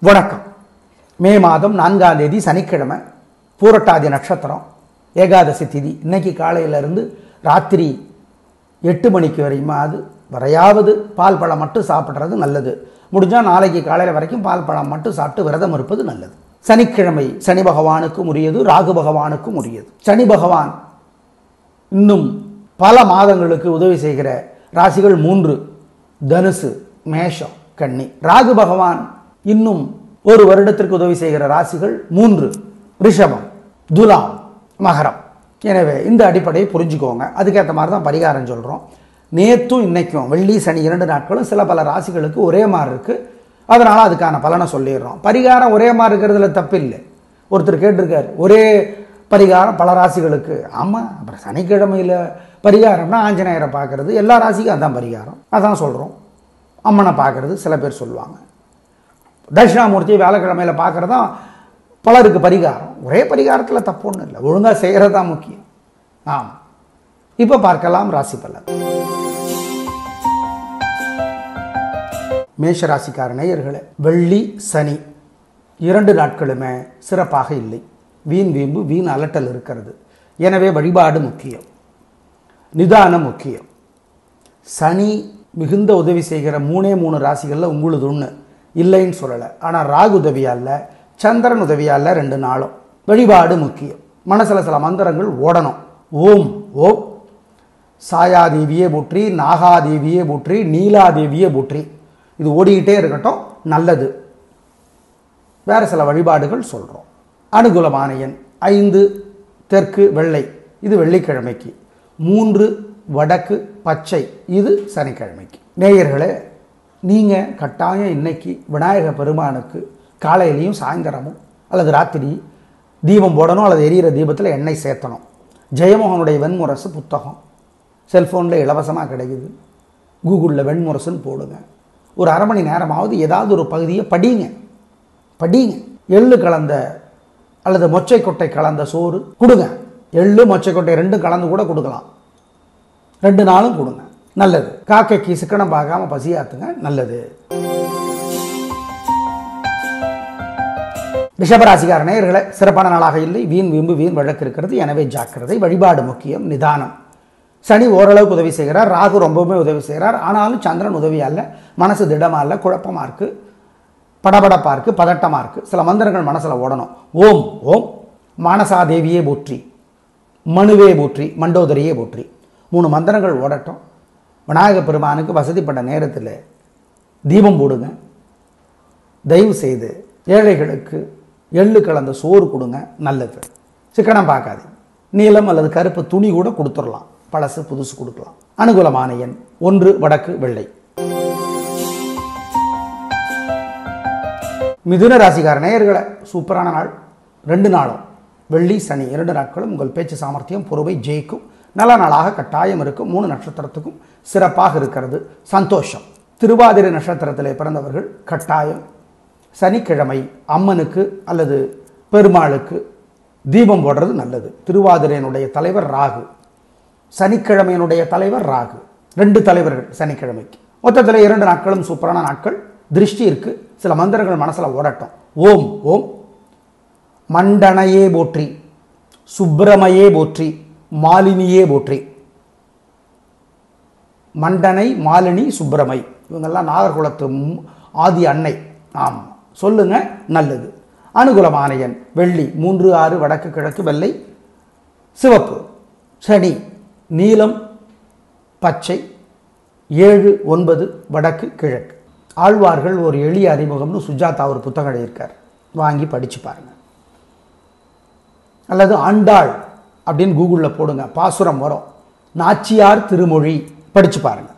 வணக்கம். மே மாதம் 4ஆம் தேதி சனிக்கிழமை, பூரட்டாதி நட்சத்திரம், ஏகாதசி திதி. இன்னைக்கு காலையிலேருந்து ராத்திரி 8 மணிக்கு வரையாவது பால் பழம் மட்டும் சாப்பிட்றது நல்லது. முடிஞ்சால் நாளைக்கு காலையில் வரைக்கும் பால் பழம் மட்டும் சாப்பிட்டு விரதம் இருப்பது நல்லது. சனிக்கிழமை சனி பகவானுக்கும் உரியது, ராகு பகவானுக்கும் உரியது. சனி பகவான் இன்னும் பல மாதங்களுக்கு உதவி செய்கிற ராசிகள் 3: தனுசு, மேஷம், கன்னி. ராகு பகவான் இன்னும் ஒரு வருடத்திற்கு உதவி செய்கிற ராசிகள் 3: ரிஷபம், துலாம், மகரம். எனவே இந்த அடிப்படையை புரிஞ்சுக்கோங்க. அதுக்கேற்ற மாதிரி தான் பரிகாரம் சொல்கிறோம். நேற்றும் இன்னைக்கும் வெள்ளி சனி 2 நாட்களும் சில பல ராசிகளுக்கு ஒரே மாதிரி இருக்குது. அதனால் அதுக்கான பலனை சொல்லிடுறோம். பரிகாரம் ஒரே மாதிரி இருக்கிறதுல தப்பில்லை. ஒருத்தர் கேட்டிருக்கார், ஒரே பரிகாரம் பல ராசிகளுக்கு. ஆமாம், அப்புறம் சனிக்கிழமையில் பரிகாரம்னா ஆஞ்சநேயரை பார்க்குறது, எல்லா ராசிக்கும் அதான் பரிகாரம். அதான் சொல்கிறோம். அம்மனை பார்க்குறது சில பேர் சொல்லுவாங்க. தட்சிணாமூர்த்தியை வியாழக்கிழமையில் பார்க்குறது தான் பலருக்கு பரிகாரம். ஒரே பரிகாரத்தில் தப்பு ஒன்றும் இல்லை, ஒழுங்காக செய்கிறது தான் முக்கியம். ஆமாம், இப்போ பார்க்கலாம் ராசி பலன். மேஷ ராசிக்கார நேயர்களே, வெள்ளி சனி 2 நாட்களுமே சிறப்பாக இல்லை. வீண் வீம்பு, வீண் அலட்டல் இருக்கிறது. எனவே வழிபாடு முக்கியம், நிதானம் முக்கியம். சனி மிகுந்த உதவி செய்கிற 3 ராசிகளில் உங்களுது ஒன்று இல்லைன்னு சொல்லலை. ஆனால் ராகு உதவியால், சந்திரன் உதவியால் 2 நாளும் வழிபாடு முக்கியம். மனசில் சில மந்திரங்கள் ஓடணும். ஓம் ஓம் சாயாதேவியே போற்றி, நாகாதேவியே போற்றி, நீலாதேவியே போற்றி. இது ஓடிக்கிட்டே இருக்கட்டும், நல்லது. வேறு சில வழிபாடுகள் சொல்கிறோம். அனுகூலமான எண் 5 தெற்கு வெள்ளை, இது வெள்ளிக்கிழமைக்கு. 3 வடக்கு பச்சை, இது சனிக்கிழமைக்கு. நேயர்களே, நீங்கள் கட்டாயம் இன்னைக்கு விநாயக பெருமானுக்கு காலையிலையும் சாயந்தரமும் அல்லது ராத்திரி தீபம் போடணும், அல்லது எரியிற தீபத்தில் எண்ணெய் சேர்த்தணும். ஜெயமோகனுடைய வெண்முரசு புத்தகம் செல்ஃபோனில் இலவசமாக கிடைக்குது. கூகுளில் வெண்முரசுன்னு போடுங்க. ஒரு அரை மணி நேரமாவது ஏதாவது ஒரு பகுதியை படிங்க. எள்ளு கலந்த அல்லது மொச்சை கொட்டை கலந்த சோறு கொடுங்க. எள்ளு மொச்சை கொட்டை 2 கலந்து கூட கொடுக்கலாம். 2 நாளும் கொடுங்க, நல்லது. காக்கைக்கு சிக்கனம் பார்க்காம பசியாத்துங்க, நல்லது. ரிஷபராசிக்கார நேயர்களே, சிறப்பான நாளாக இல்லை. வீண் வீம்பு, வீண் வழக்கு இருக்கிறது. எனவே ஜாக்கிரதை. வழிபாடு முக்கியம், நிதானம். சனி ஓரளவுக்கு உதவி செய்கிறார், ராகு ரொம்பவுமே உதவி செய்கிறார். ஆனாலும் சந்திரன் உதவியால் மனசு திடமாக இல்லை, குழப்பமாக இருக்குது, படபடப்பாக இருக்குது, பதட்டமாக இருக்குது. சில மந்திரங்கள் மனசில் ஓடணும். ஓம் ஓம் மானசாதேவியே போற்றி, மனுவே போற்றி, மண்டோதரியே போற்றி. 3 மந்திரங்கள் ஓடட்டும். விநாயக பெருமானுக்கு வசதிப்பட்ட நேரத்தில் தீபம் போடுங்க. தயவு செய்து ஏழைகளுக்கு எள்ளு கலந்த சோறு கொடுங்க, நல்லது. சிக்கனம் பார்க்காது. நீலம் அல்லது கருப்பு துணி கூட கொடுத்துடலாம், பழசு புதுசு கொடுக்கலாம். அனுகூலமான எண் 1 வடக்கு வெள்ளை. மிதுன ராசிக்கார நேயர்களை, சூப்பரான நாள். 2 நாளும் வெள்ளி சனி 2 நாட்களும் உங்கள் பேச்சு சாமர்த்தியம் பொறுமை ஜெயிக்கும். நல்ல நாளாக கட்டாயம் இருக்கும். 3 நட்சத்திரத்துக்கும் சிறப்பாக இருக்கிறது. சந்தோஷம். திருவாதிரை நட்சத்திரத்தில் பிறந்தவர்கள் கட்டாயம் சனிக்கிழமை அம்மனுக்கு அல்லது பெருமாளுக்கு தீபம் போடுறது நல்லது. திருவாதிரையினுடைய தலைவர் ராகு, சனிக்கிழமையினுடைய தலைவர் ராகு. 2 தலைவர்கள் சனிக்கிழமைக்கு. மொத்தத்தில் 2 நாட்களும் சூப்பரான நாட்கள். திருஷ்டி இருக்கு. சில மந்திரங்கள் மனசில் ஓடட்டும். ஓம் ஓம் மண்டனையே போற்றி, சுப்பிரமையே போற்றி, மாலினியே போற்றி. மண்டனை, மாலினி, சுப்பிரமை, இவங்கெல்லாம் நாகர்குலத்து ஆதி அன்னை. ஆமாம், சொல்லுங்க, நல்லது. அனுகூலமான எண் வெள்ளி 3 6 வடக்கு கிழக்கு வெள்ளை சிவப்பு. சனி நீலம் பச்சை 7 9 வடக்கு கிழக்கு. ஆழ்வார்கள் ஒரு எளிய அறிமுகம்னு சுஜாதா ஒரு புத்தகம் எழுதியிருக்கார், வாங்கி படித்து பாருங்கள். அல்லது ஆண்டாள் அப்படின்னு கூகுளில் போடுங்க, பாசுரம் வரும். நாச்சியார் திருமொழி படித்து பாருங்கள்.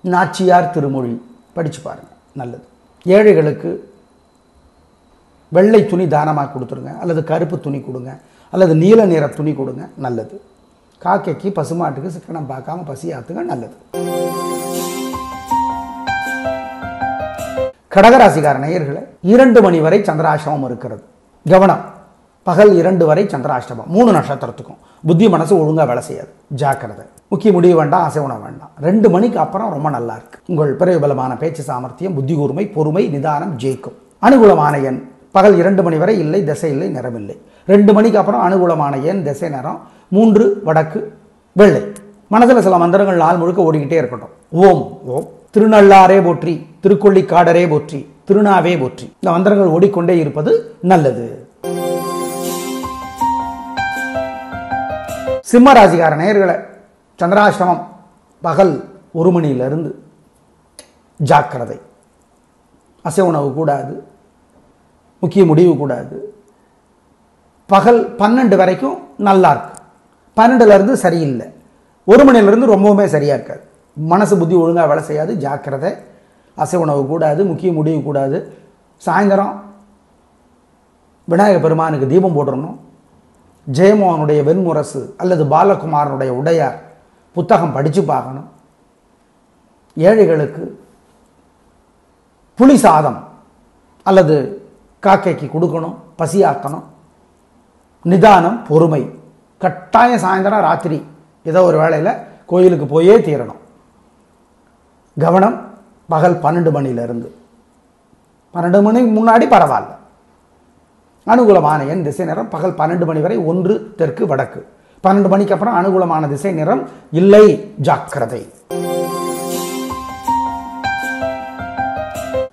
நாச்சியார் திருமொழி படித்து பாருங்கள், நல்லது. ஏழைகளுக்கு வெள்ளை துணி தானமாக கொடுத்துருங்க, அல்லது கருப்பு துணி கொடுங்க, அல்லது நீல நிற துணி கொடுங்க, நல்லது. காக்கைக்கு பசுமாட்டுக்கு சிக்கனம் பார்க்காம பசியாத்துங்க, நல்லது. கடகராசிக்கார நேயர்களை, 2 மணி வரை சந்திராஷ்டமம் இருக்கிறது. கவனம். பகல் 2 வரை சந்திராஷ்டமம். 3 நட்சத்திரத்துக்கும். புத்தி மனசு ஒழுங்காக வேலை செய்யாது, ஜாக்கிரதை. முக்கிய முடிவு வேண்டாம், அசைவன வேண்டாம். 2 மணிக்கு அப்புறம் ரொம்ப நல்லா இருக்கு. உங்கள் பிறகு பலமான பேச்சு சாமர்த்தியம், புத்தி கூர்மை, பொறுமை, நிதானம் ஜெயிக்கும். அனுகூலமான எண் பகல் 2 மணி வரை இல்லை, திசை இல்லை, நிறம் இல்லை. 2 மணிக்கு அப்புறம் அனுகூலமான எண், திசை, நிறம் 3 வடக்கு வெள்ளை. மனதில் சில மந்திரங்கள் நாள் முழுக்க ஓடிக்கிட்டே இருக்கட்டும். ஓம் ஓம் திருநள்ளாரே போற்றி, திருக்கொள்ளிக்காடரே போற்றி, திருநாவே போற்றி. இந்த மந்திரங்கள் ஓடிக்கொண்டே இருப்பது நல்லது. சிம்ம ராசிக்கார நேயர்களே, சந்திராஷ்டமம் பகல் 1 மணியிலிருந்து ஜாக்கிரதை. அசைவ உணவு கூடாது, முக்கிய முடிவு கூடாது. பகல் 12 வரைக்கும் நல்லா இருக்கு, 12லேருந்து சரியில்லை, 1 மணிலேருந்து ரொம்பவுமே சரியாக இருக்காது. மனசு புத்தி ஒழுங்காக வேலை செய்யாது, ஜாக்கிரதை. அசைவ உணவு கூடாது, முக்கிய முடிவு கூடாது. சாயந்தரம் விநாயக பெருமானுக்கு தீபம் போட்டுடணும். ஜெயமோகனுடைய வெண்முரசு அல்லது பாலகுமாரனுடைய உடையார் புத்தகம் படித்து பார்க்கணும். ஏழைகளுக்கு புளி சாதம் அல்லது காக்கைக்கு கொடுக்கணும், பசியாக்கணும். நிதானம், பொறுமை. கட்டாயம் சாயந்தரம் ராத்திரி ஏதோ ஒரு வேளையில் கோயிலுக்கு போயே தீரணும். கவனம் பகல் 12 மணியிலிருந்து. 12 மணிக்கு முன்னாடி பரவாயில்ல. அனுகூலமான எண், திசை, நிறம் பகல் 12 மணி வரை 1 தெற்கு வடக்கு. 12 மணிக்கு அப்புறம் அனுகூலமான திசை, நிறம் இல்லை, ஜாக்கிரதை.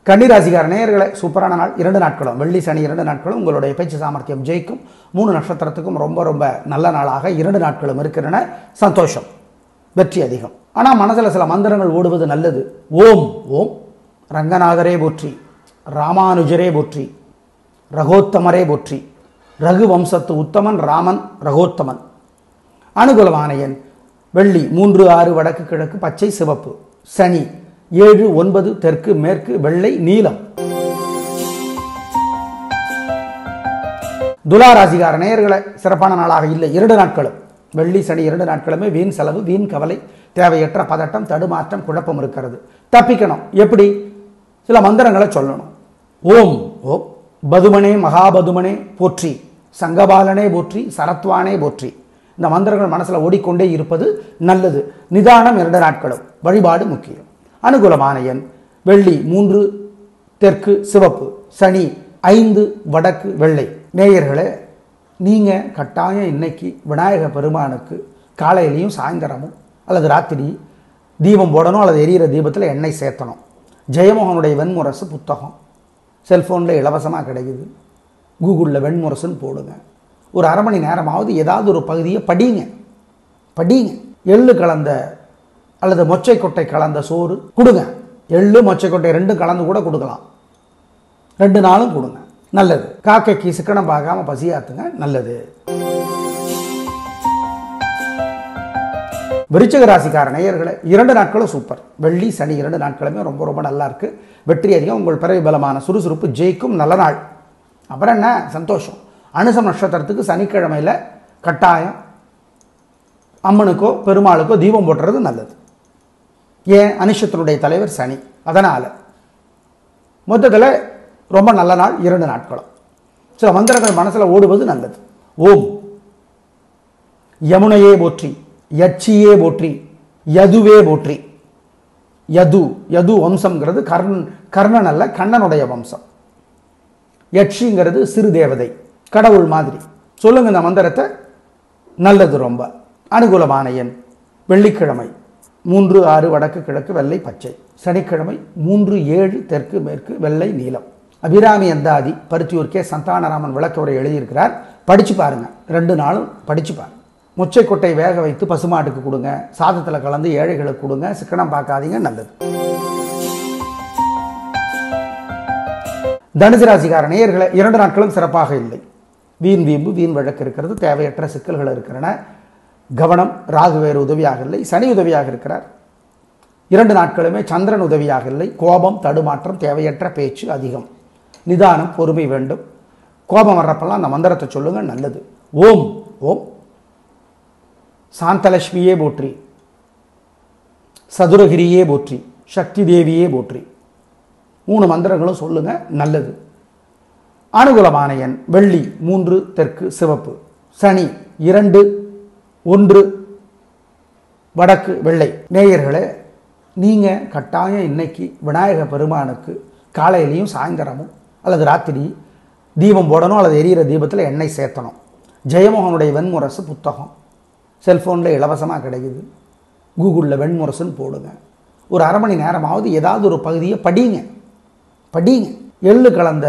கன்னிராசிக்கார நேயர்களே, சூப்பரான நாள். 2 நாட்களும் வெள்ளி சனி 2 நாட்களும் உங்களுடைய பேச்சு சாமர்த்தியம் ஜெயிக்கும். 3 நட்சத்திரத்துக்கும் ரொம்ப ரொம்ப நல்ல நாளாக 2 நாட்களும் இருக்கின்றன. சந்தோஷம், வெற்றி அதிகம். ஆனால் மனசில் சில மந்திரங்கள் ஓடுவது நல்லது. ஓம் ஓம் ரங்கநாதரே போற்றி, ராமானுஜரே போற்றி, ரகோத்தமரே போற்றி. ரகு வம்சத்து உத்தமன் ராமன் ரகோத்தமன். அனுகூலமான எண் வெள்ளி 3 6 வடக்கு கிழக்கு பச்சை சிவப்பு. சனி 7 9 தெற்கு மேற்கு வெள்ளை நீலம். துலாராசிகார நேயர்களை சிறப்பான நாளாக இல்லை. 2 நாட்களும் வெள்ளி சனி 2 நாட்களுமே வீண் செலவு, வீண் கவலை, தேவையற்ற பதட்டம், தடுமாற்றம், குழப்பம் இருக்கிறது. தப்பிக்கணும். எப்படி? சில மந்திரங்களை சொல்லணும். ஓம் ஓம் பதுமனே மகாபதுமனே போற்றி, சங்கபாலனே போற்றி, சரத்வானே போற்றி. இந்த மந்திரங்கள் மனசில் ஓடிக்கொண்டே இருப்பது நல்லது. நிதானம் 2 நாட்களும். வழிபாடு முக்கியம். அனுகூலமான எண் வெள்ளி 3 தெற்கு சிவப்பு. சனி 5 வடக்கு வெள்ளை. நேயர்களே, நீங்கள் கட்டாயம் இன்னைக்கு விநாயக பெருமானுக்கு காலையிலையும் சாயந்தரமும் அல்லது ராத்திரி தீபம் போடணும், அல்லது எரியிற தீபத்தில் எண்ணெய் சேர்த்தணும். ஜெயமோகனுடைய வெண்முரசு புத்தகம் செல்ஃபோனில் இலவசமாக கிடைக்குது. கூகுளில் வெண்முரசுன்னு போடுங்க. ஒரு அரை மணி நேரமாவது ஏதாவது ஒரு பகுதியை படிங்க. எள்ளு கலந்த அல்லது மொச்சை கொட்டை கலந்த சோறு கொடுங்க. எள்ளு மொச்சை கொட்டை 2 கலந்து கூட கொடுக்கலாம். 2 நாளும் கொடுங்க, நல்லது. காக்கைக்கு சிக்கனம் பார்க்காம பசியாத்துங்க, நல்லது. விருச்சிக ராசிக்கார நேயர்களே, 2 நாட்களும் சூப்பர். வெள்ளி சனி 2 நாட்களுமே ரொம்ப ரொம்ப நல்லா இருக்கு. வெற்றி அதிகம். உங்கள் பிறவி பலமான சுறுசுறுப்பு ஜெயிக்கும். நல்ல நாள். அப்புறம் என்ன சந்தோஷம். அனுசம் நட்சத்திரத்துக்கு சனிக்கிழமையில் கட்டாயம் அம்மனுக்கோ பெருமாளுக்கோ தீபம் போட்டுறது நல்லது. ஏன்? அனிஷத்தினுடைய தலைவர் சனி. அதனால் மொத்தத்தில் ரொம்ப நல்ல நாள் 2 நாட்களும். சில மந்திரங்கள் மனசில் ஓடுவது நல்லது. ஓம் யமுனையே போற்றி, யட்சியே போற்றி, யதுவே போற்றி. யது வம்சம்ங்கிறது கர்ணன் அல்ல, கண்ணனுடைய வம்சம். யட்சிங்கிறது சிறு தேவதை, கடவுள் மாதிரி. சொல்லுங்க இந்த மந்திரத்தை, நல்லது ரொம்ப. அனுகூலமான எண் வெள்ளிக்கிழமை 3 6 வடக்கு கிழக்கு வெள்ளை பச்சை. சனிக்கிழமை 3 7 தெற்கு மேற்கு வெள்ளை நீலம். அபிராமி அந்தாதி பருத்தியூர் கே சந்தானராமன் விளக்க உரை எழுதியிருக்கிறார். படிச்சு பாருங்க, 2 நாளும் படிச்சு பாருங்க. மொச்சை கொட்டை வேக வைத்து பசுமாட்டுக்கு கொடுங்க, சாதத்தில் கலந்து ஏழைகளுக்கு கொடுங்க. சிக்கனம் பார்க்காதீங்க, நல்லது. தனுசு ராசிக்கார நேயர்களை 2 நாட்களும் சிறப்பாக இல்லை. வீண் வீம்பு, வீண் வழக்கு இருக்கிறது. தேவையற்ற சிக்கல்கள் இருக்கிறன. கவனம். ராகு வேறு உதவியாக இல்லை, சனி உதவியாக இருக்கிறார். 2 நாட்களுமே சந்திரன் உதவியாக இல்லை. கோபம், தடுமாற்றம், தேவையற்ற பேச்சு அதிகம். நிதானம், பொறுமை வேண்டும். கோபம் வர்றப்பெல்லாம் அந்த மந்திரத்தை சொல்லுங்க, நல்லது. ஓம் ஓம் சாந்தலட்சுமியே போற்றி, சதுரகிரியே போற்றி, சக்தி தேவியே போற்றி. 3 மந்திரங்களும் சொல்லுங்க, நல்லது. அனுகூலமான எண் வெள்ளி 3 தெற்கு சிவப்பு. சனி 2 1 வடக்கு வெள்ளை. நேயர்களே, நீங்கள் கட்டாயம் இன்னைக்கு விநாயக பெருமானுக்கு காலையிலையும் சாயந்தரமும் அல்லது ராத்திரி தீபம் போடணும் அல்லது எரியிற தீபத்தில் எண்ணெய் சேர்த்தணும். ஜெயமோகனுடைய வெண்முரசு புத்தகம் செல்ஃபோனில் இலவசமாக கிடைக்குது. கூகுளில் வெண்முரசுன்னு போடுங்க. ஒரு அரை மணி நேரமாவது ஏதாவது ஒரு பகுதியை படிங்க. எள்ளு கலந்த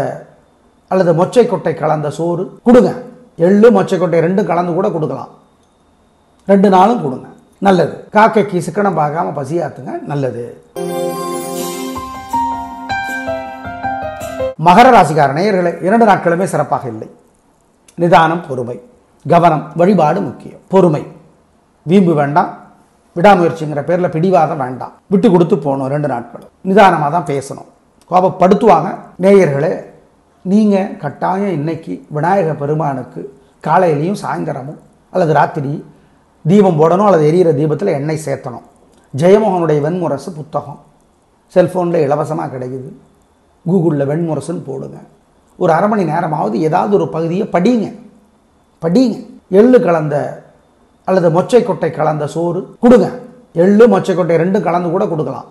அல்லது மொச்சை கொட்டை கலந்த சோறு கொடுங்க. எள்ளு மொச்சை கொட்டை ரெண்டும் கலந்து கூட கொடுக்கலாம். 2 நாளும் கொடுங்க, நல்லது. காக்கைக்கு சிக்கனம் பார்க்காம பசியாத்துங்க, நல்லது. மகர ராசிக்கார நேயர்களே, 2 நாட்களுமே சிறப்பாக இல்லை. நிதானம், பொறுமை, கவனம், வழிபாடு முக்கியம். பொறுமை, வீம்பு வேண்டாம். விடாமுயற்சிங்கிற பேரில் பிடிவாதம் வேண்டாம். விட்டு கொடுத்து போகணும். 2 நாட்கள் நிதானமாக தான் பேசணும். கோபப்படுத்துவாங்க. நேயர்களே, நீங்கள் கட்டாயம் இன்னைக்கு விநாயக பெருமானுக்கு காலையிலையும் சாயந்தரமும் அல்லது ராத்திரி தீபம் போடணும் அல்லது எரியிற தீபத்தில் எண்ணெய் சேர்த்தணும். ஜெயமோகனுடைய வெண்முரசு புத்தகம் செல்ஃபோனில் இலவசமாக கிடைக்குது. கூகுளில் வெண்முரசுன்னு போடுங்க. ஒரு அரை மணி நேரமாவது ஏதாவது ஒரு பகுதியை படிங்க. எள்ளு கலந்த அல்லது மொச்சை கொட்டை கலந்த சோறு கொடுங்க. எள்ளு மொச்சை கொட்டை ரெண்டும் கலந்து கூட கொடுக்கலாம்.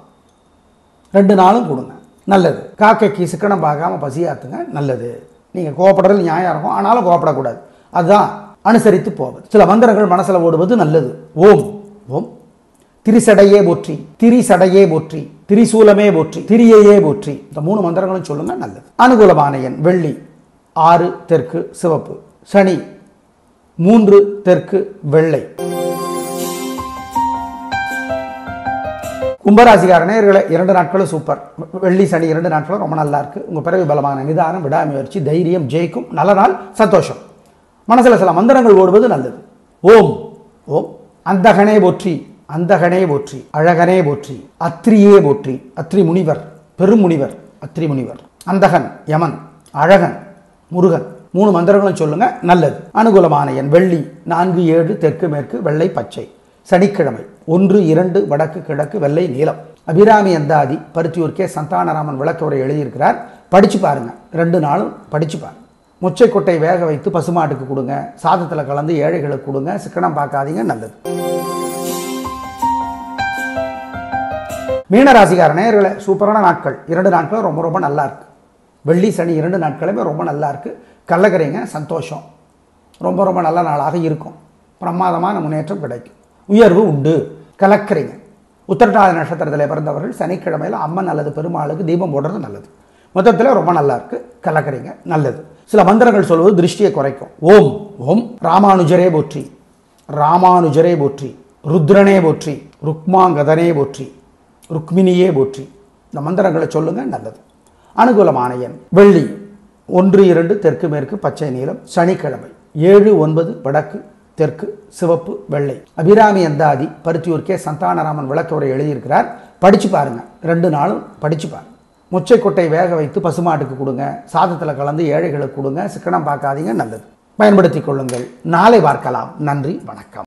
2 நாளும் கொடுங்க, நல்லது. காக்கைக்கு சிக்கனம் பார்க்காம பசியாத்துங்க, நல்லது. நீங்கள் கோவப்படுறது நியாயம் இருக்கும், ஆனாலும் கோவப்படக்கூடாது. அதுதான் அனுசரித்து போவது. சில மந்திரங்கள் மனசில் ஓடுவது நல்லது. ஓம் ஓம் திரிசடையே போற்றி, திரிசடையே போற்றி, திரிசூலமே போற்றி, திரியையே போற்றி. இந்த 3 மந்திரங்களும் சொல்லுங்க, நல்லது. அனுகூலமான எண் வெள்ளி, 6 தெற்கு சிவப்பு, சனி 3 தெற்கு வெள்ளை. கும்பராசிக்கார நேயர்களே, 2 நாட்களும் சூப்பர். வெள்ளி சனி 2 நாட்களும் ரொம்ப நல்லா இருக்கு. உங்க பிறவி பலமான நிதானம், விடாமுயற்சி, தைரியம் ஜெயிக்கும். நல்ல நாள், சந்தோஷம். மனசுல சில மந்திரங்கள் ஓடுவது நல்லது. ஓம் ஓம் அந்தகனே போற்றி, அந்தகனே போற்றி, அழகனே போற்றி, அத்ரியே போற்றி. அத்ரி முனிவர், பெரும் முனிவர், அத்ரி முனிவர். அந்தகன் யமன், அழகன் முருகன். 3 மந்திரங்களும் சொல்லுங்க, நல்லது. அனுகூலமான எண் வெள்ளி, 4 7 தெற்கு மேற்கு, வெள்ளை பச்சை. சனிக்கிழமை 1 2 வடக்கு கிழக்கு, வெள்ளை நீலம். அபிராமி அந்தாதி பருத்தியூர் கே சந்தானராமன் விளக்கவுரை எழுதியிருக்கிறார். படிச்சு பாருங்க, 2 நாளும் படிச்சு பாருங்க. மொச்சை கொட்டை வேக வைத்து பசுமாட்டுக்கு கொடுங்க. சாதத்தில் கலந்து ஏழைகளுக்கு கொடுங்க. சிக்கனம் பார்க்காதீங்க, நல்லது. மீனராசிக்கார நேயர்களே, சூப்பரான நாட்கள். 2 நாட்களும் ரொம்ப ரொம்ப நல்லா இருக்கு. வெள்ளி சனி 2 நாட்களுமே ரொம்ப நல்லா இருக்கு. கள்ளக்கரைங்க, சந்தோஷம். ரொம்ப ரொம்ப நல்ல நாளாக இருக்கும். பிரமாதமான முன்னேற்றம் கிடைக்கும். உயர்வு உண்டு. கலக்கரைங்க. உத்திரட்டாதி நட்சத்திரத்தில் பிறந்தவர்கள் சனிக்கிழமையில் அம்மன் அல்லது பெருமாளுக்கு தீபம் போடுறது நல்லது. மொத்தத்தில் ரொம்ப நல்லா இருக்கு. கலக்கரைங்க, நல்லது. சில மந்திரங்கள் சொல்வது திருஷ்டியை குறைக்கும். ஓம் ஓம் ராமானுஜரே போற்றி, ராமானுஜரே போற்றி, ருத்ரனே போற்றி, ருக்மாங்கதனே போற்றி, ருக்மிணியே போற்றி. இந்த மந்திரங்களை சொல்லுங்க, நல்லது. அனுகூலமான எண் வெள்ளி, 1 2 தெற்கு மேற்கு, பச்சை நீலம். சனிக்கிழமை 7 9 வடக்கு தெற்கு சிவப்பு, வெள்ளை. அபிராமி அந்தாதி பருத்தியூர் கே சந்தானராமன் விளக்கவுரை எழுதியிருக்கிறார். படிச்சு பாருங்க, 2 நாளும் படிச்சு பாருங்க. மொச்சை கொட்டை வேக வைத்து பசுமாட்டுக்கு கொடுங்க. சாதத்தில் கலந்து ஏழைகளுக்கு கொடுங்க. சிக்கனம் பார்க்காதீங்க, நல்லது. பயன்படுத்திக் கொள்ளுங்கள். நாளை பார்க்கலாம். நன்றி, வணக்கம்.